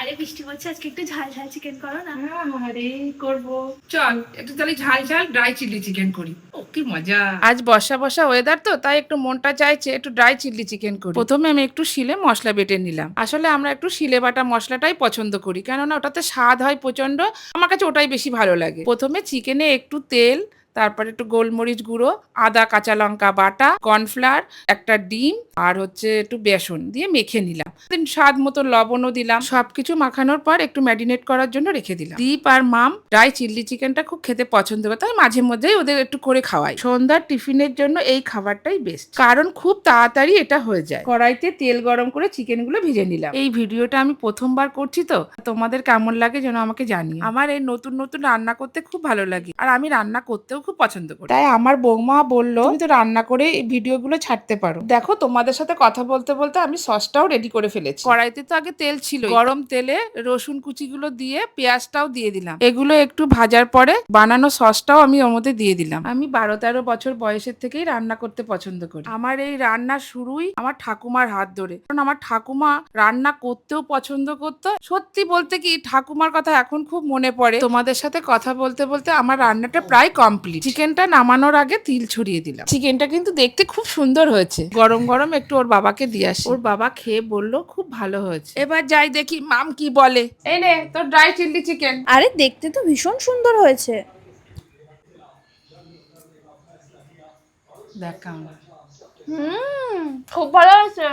বাইরে বৃষ্টি পড়ছে, আজকে একটু ঝাল ঝাল চিকেন করো না। আরে করবো, চল একটু তাহলে ঝাল ঝাল ড্রাই চিলি চিকেন করি। ও কি মজা, আজ বর্ষা বর্ষা ওয়েদার তো, তাই একটু মনটা চাইছে একটু ড্রাই চিলি চিকেন করি। প্রথমে আমি একটু শিলে মশলা বেটে নিলাম। আসলে আমরা একটু শিলে বাটা মশলাটাই পছন্দ করি, কেননা ওটাতে স্বাদ হয় প্রচন্ড। আমার কাছে ওটাই বেশি ভালো লাগে। প্রথমে চিকেনে একটু তেল, তারপরে একটু গোলমরিচ গুঁড়ো, আদা কাঁচা লঙ্কা বাটা, কর্নফ্লাওয়ার, একটা ডিম আর হচ্ছে একটু বেসন দিয়ে মেখে নিলাম। স্বাদ মতো লবণও দিলাম। সবকিছু মাখানোর পর একটু ম্যারিনেট করার জন্য রেখে দিলাম। দীপ আর মাম ড্রাই চিলি চিকেনটা খুব খেতে পছন্দ করে, তাই মাঝে মধ্যেই ওদের একটু করে খাওয়াই। সন্ধ্যার টিফিনের জন্য এই খাবারটাই বেস্ট, কারণ খুব তাড়াতাড়ি এটা হয়ে যায়। কড়াইতে তেল গরম করে চিকেনগুলো ভেজে নিলাম। এই ভিডিওটা আমি প্রথমবার করছি তো, তোমাদের কেমন লাগে যেন আমাকে জানিও। আমার এই নতুন নতুন রান্না করতে খুব ভালো লাগে, আর আমি রান্না করতেও খুব পছন্দ করি। তাই আমার বৌমা বললো তুমি তো রান্না করে এই ভিডিওগুলো ছাড়তে পারো। দেখো, তোমাদের সাথে কথা বলতে বলতে আমি সসটাও রেডি করে ফেলেছি। কড়াইতে তো আগে তেল ছিল, গরম তেলে রসুন কুচিগুলো দিয়ে পেঁয়াজটাও দিয়ে দিলাম। এগুলো একটু ভাজার পরে বানানো সসটাও আমি ওর মধ্যে দিয়ে দিলাম। আমি 12-13 বছর বয়সের থেকেই রান্না করতে পছন্দ করি। আমার এই রান্না শুরুই আমার ঠাকুমার হাত ধরে, কারণ আমার ঠাকুমা রান্না করতেও পছন্দ করতো। সত্যি বলতে কি, ঠাকুমার কথা এখন খুব মনে পড়ে। তোমাদের সাথে কথা বলতে বলতে আমার রান্নাটা প্রায় কমপ্লিট। চিকেনটা নামানোর আগে তিল ছড়িয়ে দিলাম। চিকেনটা কিন্তু দেখতে খুব সুন্দর হয়েছে। গরম গরম একটু ওর বাবাকে দিয়ে আসি। ওর বাবা খেয়ে বললো খুব ভালো হয়েছে। এবার যাই দেখি মাম কি বলে। এই নে তোর ড্রাই চিলি চিকেন। আরে দেখতে তো ভীষণ সুন্দর হয়েছে। দেখ কেমন। খুব ভালো হয়েছে।